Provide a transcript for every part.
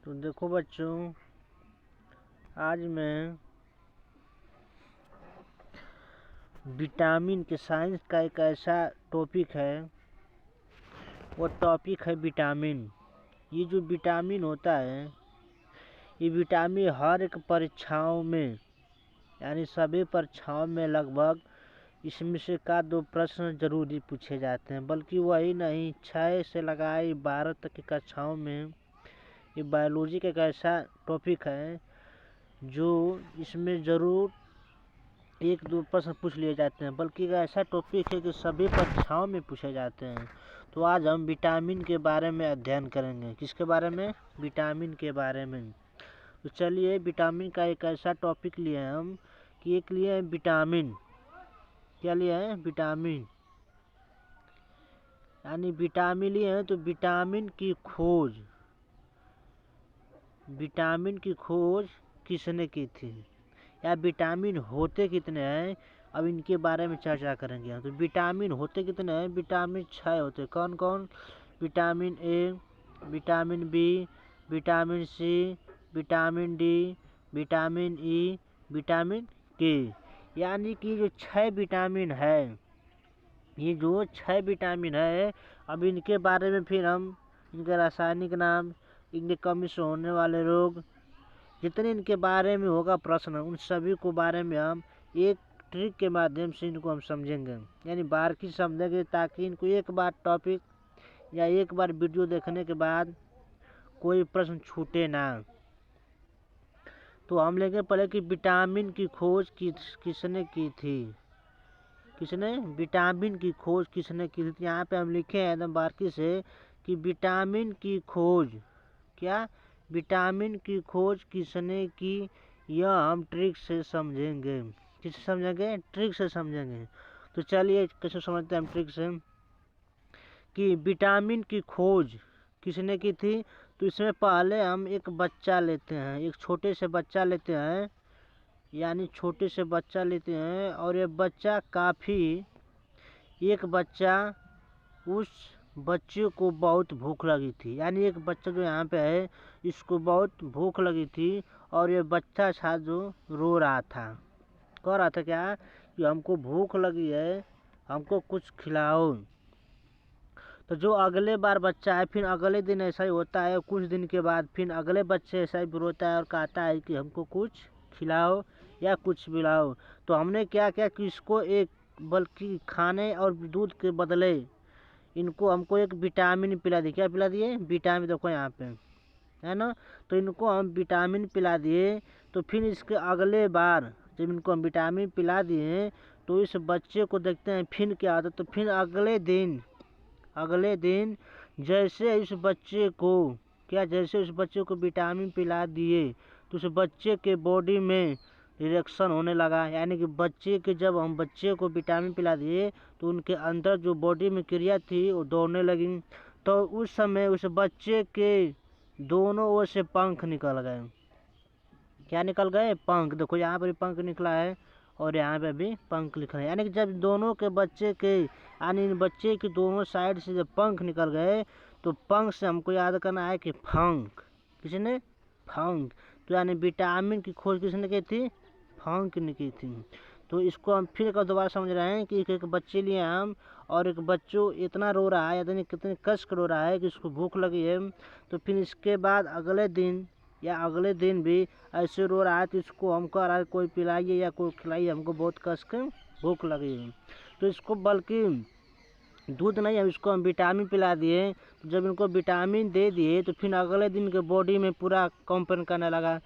तो देखो बच्चों, आज मैं विटामिन के साइंस का एक ऐसा टॉपिक है, वो टॉपिक है विटामिन। ये जो विटामिन होता है, ये विटामिन हर एक परीक्षाओं में यानी सभी परीक्षाओं में लगभग इसमें से का 2 प्रश्न जरूर ही पूछे जाते हैं। बल्कि वही नहीं, 6 से लगाए 12 तक की कक्षाओं में ये बायोलॉजी का एक ऐसा टॉपिक है जो इसमें ज़रूर 1-2 प्रश्न पूछ लिए जाते हैं। बल्कि एक ऐसा टॉपिक है कि सभी परीक्षाओं में पूछे जाते हैं। तो आज हम विटामिन के बारे में अध्ययन करेंगे। किसके बारे में? विटामिन के बारे में। तो चलिए, विटामिन का एक ऐसा टॉपिक लिए हैं हम कि एक लिए हैं विटामिन। क्या लिए हैं? विटामिन। यानी विटामिन लिए हैं तो विटामिन की खोज किसने की थी, या विटामिन होते कितने हैं, अब इनके बारे में चर्चा करेंगे। तो विटामिन होते कितने हैं? विटामिन 6 होते हैं। कौन कौन? Vitamin A, vitamin B, vitamin C, vitamin D, vitamin E, vitamin K. यानी कि जो 6 विटामिन है, ये जो 6 विटामिन है, अब इनके बारे में फिर हम इनके रासायनिक नाम, इनके कमी से होने वाले रोग, जितने इनके बारे में होगा प्रश्न, उन सभी को बारे में हम एक ट्रिक के माध्यम से इनको हम समझेंगे। यानी बारीकी समझेंगे, ताकि इनको एक बार टॉपिक या एक बार वीडियो देखने के बाद कोई प्रश्न छूटे ना। तो हम लेंगे पहले कि विटामिन की खोज किसने की थी। किसने? विटामिन की खोज किसने की थी। यहाँ पे हम लिखे हैं एकदम बारीकी से कि विटामिन की खोज, क्या? विटामिन की खोज किसने की, यह हम ट्रिक से समझेंगे। किससे समझेंगे? ट्रिक से समझेंगे। तो चलिए कैसे समझते हैं हम ट्रिक से कि विटामिन की खोज किसने की थी। तो इसमें पहले हम एक बच्चा लेते हैं, एक छोटे से बच्चा लेते हैं, यानी छोटे से बच्चा लेते हैं, और ये बच्चा एक बच्चा, उस बच्चे को बहुत भूख लगी थी। यानी एक बच्चा जो यहाँ पे है, इसको बहुत भूख लगी थी, और ये बच्चा था जो रो रहा था। कह रहा था क्या? कि हमको भूख लगी है, हमको कुछ खिलाओ। तो जो अगले बार बच्चा है, फिर अगले दिन ऐसा ही होता है, कुछ दिन के बाद फिर अगले बच्चे ऐसा ही रोता है और कहता है कि हमको कुछ खिलाओ या कुछ पिलाओ। तो हमने क्या किया कि इसको एक, बल्कि खाने और दूध के बदले इनको हमको एक विटामिन पिला दिए। क्या पिला दिए? विटामिन। देखो यहाँ पे है ना। तो इनको हम विटामिन पिला दिए। तो फिर इसके अगले बार जब इनको हम विटामिन पिला दिए, तो इस बच्चे को देखते हैं फिर क्या होता है। तो फिर अगले दिन जैसे उस बच्चे को विटामिन पिला दिए, तो उस बच्चे के बॉडी में रिएक्शन होने लगा। यानी कि जब हम बच्चे को विटामिन पिला दिए, तो उनके अंदर जो बॉडी में क्रिया थी वो दौड़ने लगी। तो उस समय उस बच्चे के दोनों ओर से पंख निकल गए। क्या निकल गए? पंख। देखो यहाँ पर पंख निकला है और यहाँ पे भी पंख लिखा है। यानी कि जब दोनों के बच्चे के दोनों साइड से जब पंख निकल गए, तो पंख से हमको याद करना है कि फंक। किसने? फंक। तो यानी विटामिन की खोज किसने की थी? फंक ने की थी। तो इसको हम फिर एक दोबारा समझ रहे हैं कि एक बच्चे लिए हम, और एक बच्चों इतना रो रहा है, यानी कितने कस कर रो रहा है कि उसको भूख लगी है। तो फिर इसके बाद अगले दिन भी ऐसे रो रहा है, तो इसको हम कह रहा है कोई पिलाइए या कोई खिलाइए, हमको बहुत कस के भूख लगी है। तो इसको बल्कि दूध नहीं, हम इसको हम विटामिन पिला दिए। तो जब इनको विटामिन दे दिए, तो फिर अगले दिन के बॉडी में पूरा कंपन करने लगा,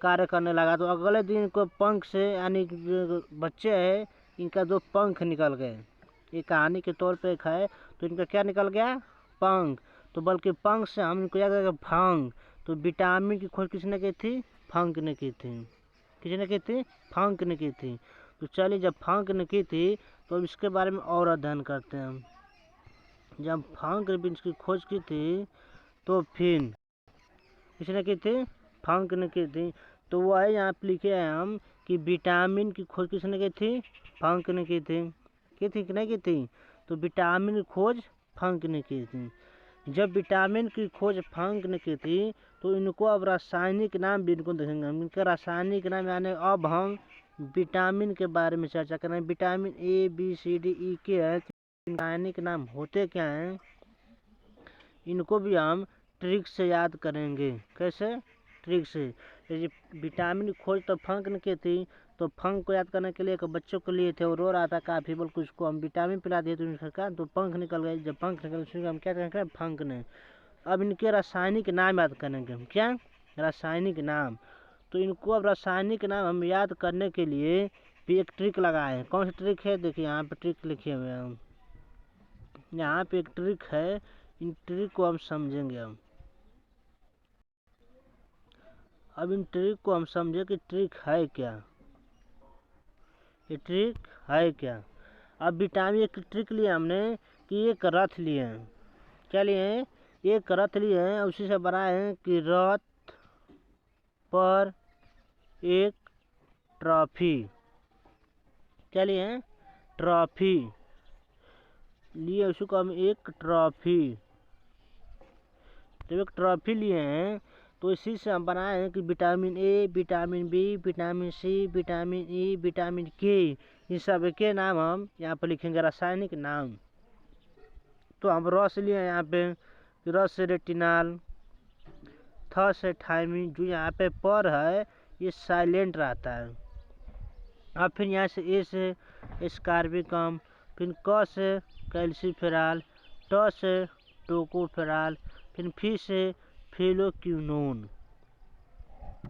कार्य करने लगा। तो अगले दिन को पंख से, यानी जो बच्चे हैं, इनका 2 पंख निकल गए। ये कहानी के तौर पे एक है। तो इनका क्या निकल गया? पंख। तो बल्कि पंख से हम इनको याद करेंगे फंक। तो विटामिन की खोज किसने की थी? फंक ने की थी। किसने की थी? फंक ने की थी। तो चलिए, जब फंक ने की थी, तो इसके बारे में और अध्ययन करते हैं हम। जब फंक ने इसकी खोज की थी, तो फिर किसने की थी? फंक ने की थी। तो वह यहाँ पे लिखे हैं हम कि विटामिन की खोज किसने की थी? फंक ने की थी। कि नहीं की थी? तो विटामिन की खोज फंक ने की थी। जब विटामिन की खोज फंक ने की थी तो इनको अब रासायनिक नाम भी इनको देखेंगे हम, इनका रासायनिक नाम, यानी अब हम विटामिन के बारे में चर्चा करें। Vitamin A B C D E K है, रासायनिक नाम होते क्या हैं इनको भी हम ट्रिक से याद करेंगे। कैसे? ट्रिक से। जैसे विटामिन की खोज तो फंक ने की थी, तो फंक को याद करने के लिए एक बच्चों को लिए थे, वो रो रहा था काफ़ी, बल्कि उसको हम विटामिन पिला दिए तो पंख निकल गए। जब पंख निकल गए हम क्या करेंगे? फंक ने। अब इनके रासायनिक नाम याद करेंगे हम। क्या? रासायनिक नाम। तो इनको अब रासायनिक नाम हम याद करने के लिए भी एक ट्रिक लगाए हैं। कौन सी ट्रिक है? देखिए यहाँ पे ट्रिक लिखे हुए हैं, यहाँ पे एक ट्रिक है, इन ट्रिक को हम समझेंगे हम। अब इन ट्रिक को हम समझे कि ट्रिक है क्या, ये ट्रिक है क्या। अब विटामिन की ट्रिक लिए हमने कि एक रथ लिए हैं। क्या लिए हैं? एक रथ लिए हैं, उसी से बनाए हैं कि रथ पर एक ट्रॉफी। क्या लिए हैं? ट्रॉफी लिए, उसी को हम एक ट्रॉफी। जब एक ट्रॉफी लिए हैं तो इसी से हम बनाए हैं कि vitamin A, vitamin B, vitamin C, vitamin E, vitamin K, इन सब के नाम हम यहाँ पर लिखेंगे, रासायनिक नाम। तो हम रस लिए हैं यहाँ पे, रस से रेटिनाल, थ से थायमिन, जो यहाँ पे पर है ये साइलेंट रहता है। अब फिर यहाँ से ए से एस्कार्बिकम, फिर क से कैल्सीफेराल, ट से टोकोफेराल, फिर से फिलोक्विनोन।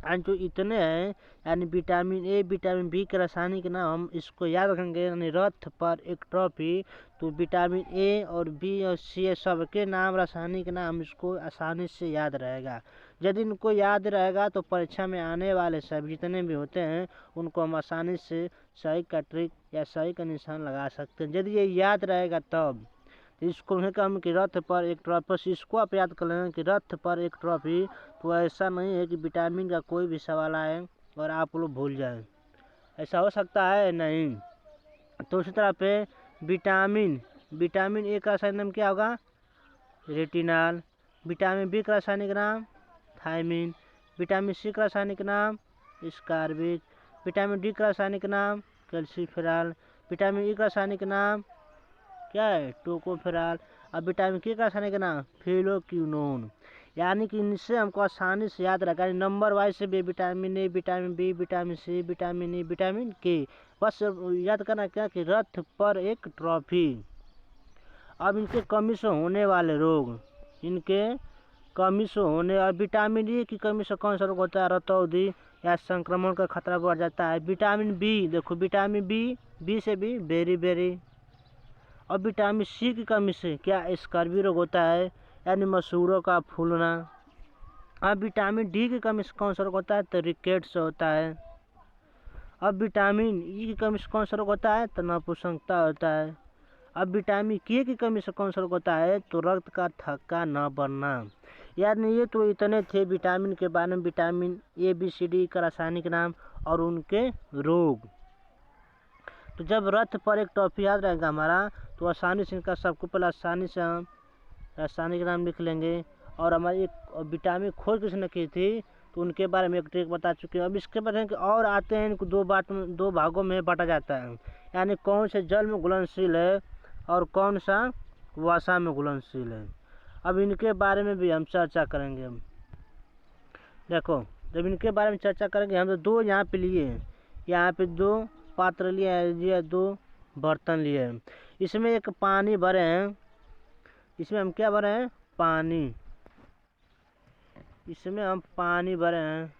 एंड जो इतने हैं यानी विटामिन ए, विटामिन बी के रासायनिक नाम हम इसको याद रखेंगे, यानी रथ पर एक ट्रॉफी। तो विटामिन ए और बी और सी सब के नाम, रासायनिक नाम इसको आसानी से याद रहेगा। यदि इनको याद रहेगा तो परीक्षा में आने वाले सब जितने भी होते हैं उनको हम आसानी से सही का ट्रिक या सही का निशान लगा सकते हैं, यदि ये याद रहेगा तब। इसको हम कि रथ पर एक ट्रॉफी, इसको आप याद कर लें कि रथ पर एक ट्रॉफी। तो ऐसा नहीं है कि विटामिन का कोई भी सवाल आए और आप लोग भूल जाएं, ऐसा हो सकता है नहीं। तो उसी तरह पे विटामिन, विटामिन ए का रासायनिक नाम क्या होगा? रेटिनाल। विटामिन बी का रासायनिक नाम थायमिन। विटामिन सी का रासायनिक नाम स्कारबिक। विटामिन डी का रासायनिक नाम कैल्सीफेराल। विटामिन ई का रासायनिक नाम क्या है? टोकोफेराल। अब विटामिन के का रासायनिक नाम फिलोक्विनोन। यानी कि इनसे हमको आसानी से याद रखा है, नंबर वाइज से भी, vitamin A, vitamin B, vitamin C, vitamin E, vitamin K, बस याद करना क्या कि रथ पर एक ट्रॉफी। अब इनके कमी से होने वाले रोग, इनके कमी से होने, और विटामिन ई की कमी से कौन सा रोग होता है? रतौंधी या संक्रमण का खतरा बढ़ जाता है। विटामिन बी, देखो विटामिन बी से भी बेरी। और विटामिन सी की कमी से क्या? स्कर्वी रोग होता है, यानी मसूड़ों का फूलना। अब विटामिन डी की कमी से कौन सा रोग होता है? तो रिकेट्स होता है। अब विटामिन ई की कमी से कौन सा रोग होता है? तो नपुंसकता होता है। अब विटामिन के की कमी से कौन सा रोग होता है? तो रक्त का थक्का न बनना। यानी ये तो इतने थे विटामिन के बारे में, vitamin A B C D का रासायनिक नाम और उनके रोग। तो जब रथ पर एक ट्रॉफी याद रहेगा हमारा तो आसानी से इनका सबको पहले आसानी से हम रासायनिक नाम लिख लेंगे। और हमारी एक विटामिन खोज किसने की थी तो उनके बारे में एक ट्रिक बता चुके हैं। अब इसके बाद है कि और आते हैं, इनको दो भागों में बांटा जाता है, यानी कौन से जल में घुलनशील है और कौन सा वसा में घुलनशील है। अब इनके बारे में भी हम चर्चा करेंगे। देखो जब इनके बारे में चर्चा करेंगे हम तो दो यहाँ पे लिए हैं, यहाँ पे दो पात्र लिए, दो बर्तन लिए हैं। इसमें एक पानी भरे हैं, इसमें हम क्या भरे हैं? पानी। इसमें हम पानी भरे हैं,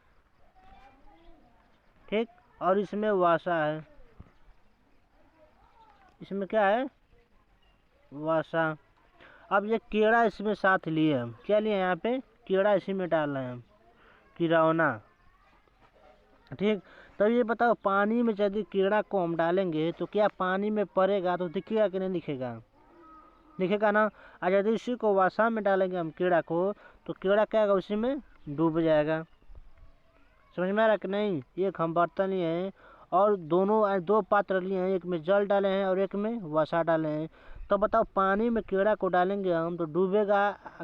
ठीक। और इसमें वसा है, इसमें क्या है? वसा। अब ये कीड़ा इसमें साथ लिए हम, क्या लिए यहाँ पे? कीड़ा इसी में डाल रहे हैं, किरौना, ठीक। तो ये बताओ पानी में यदि कीड़ा को हम डालेंगे तो क्या पानी में पड़ेगा तो दिखेगा कि नहीं दिखेगा? दिखेगा ना। और यदि इसी को वसा में डालेंगे हम कीड़ा को तो कीड़ा क्या होगा? उसी में डूब जाएगा। समझ में आ रहा कि नहीं? एक हम बर्तन लिए हैं और दो पात्र लिए हैं, एक में जल डाले हैं और एक में वसा डाले हैं। तो बताओ पानी में कीड़ा को डालेंगे हम तो डूबेगा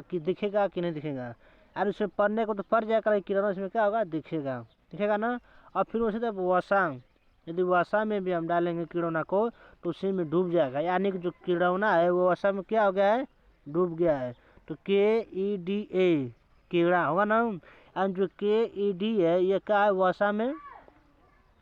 कि दिखेगा कि नहीं दिखेगा? यार उसमें पड़ने को तो पड़ जाएगा, लेकिन कीड़ा इसमें क्या होगा, दिखेगा, दिखेगा ना। और फिर उसी तरह वसा, यदि वसा में भी हम डालेंगे कीड़ौना को तो उसी में डूब जाएगा, यानी कि जो कीड़ौना है वो वसा में क्या हो गया है, डूब गया है। तो KEDA कीड़ा होगा ना। और जो KED है ये क्या है, वसा में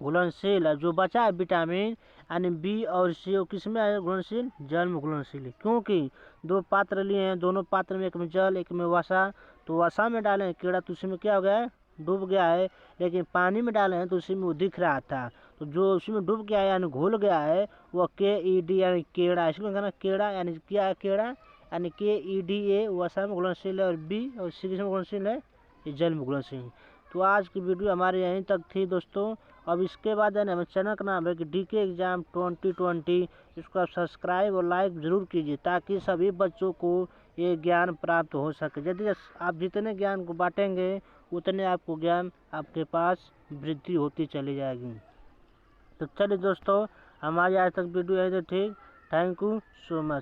घुलनशील है। जो बचा है विटामिन यानी बी और सी, किस में है घुलनशील, जल में घुलनशील है। क्योंकि दो पात्र लिए हैं, दोनों पात्र में एक में जल एक में वसा, तो वसा में डाले हैं कीड़ा तो उसी में क्या हो गया है, डूब गया है। लेकिन पानी में डाले हैं तो उसी में वो दिख रहा था, तो जो उसी में डूब गया है यानी घुल गया है वो KED यानी कीड़ा, इसलिए कहना कीड़ा यानी क्या है, कीड़ा यानी KEDA वसा में घुलनशील है और बी और सी किस में घुलनशील है, ये जल में घुलनशील। तो आज की वीडियो हमारे यहीं तक थी दोस्तों। अब इसके बाद है ना, हमारे चैनल का नाम है कि DK एग्जाम 2020, इसको आप सब्सक्राइब और लाइक ज़रूर कीजिए ताकि सभी बच्चों को ये ज्ञान प्राप्त हो सके। यदि आप जितने ज्ञान को बांटेंगे उतने आपको ज्ञान आपके पास वृद्धि होती चली जाएगी। तो चलिए दोस्तों, हमारी आज तक वीडियो यहीं तक ठीक। Thank you so much.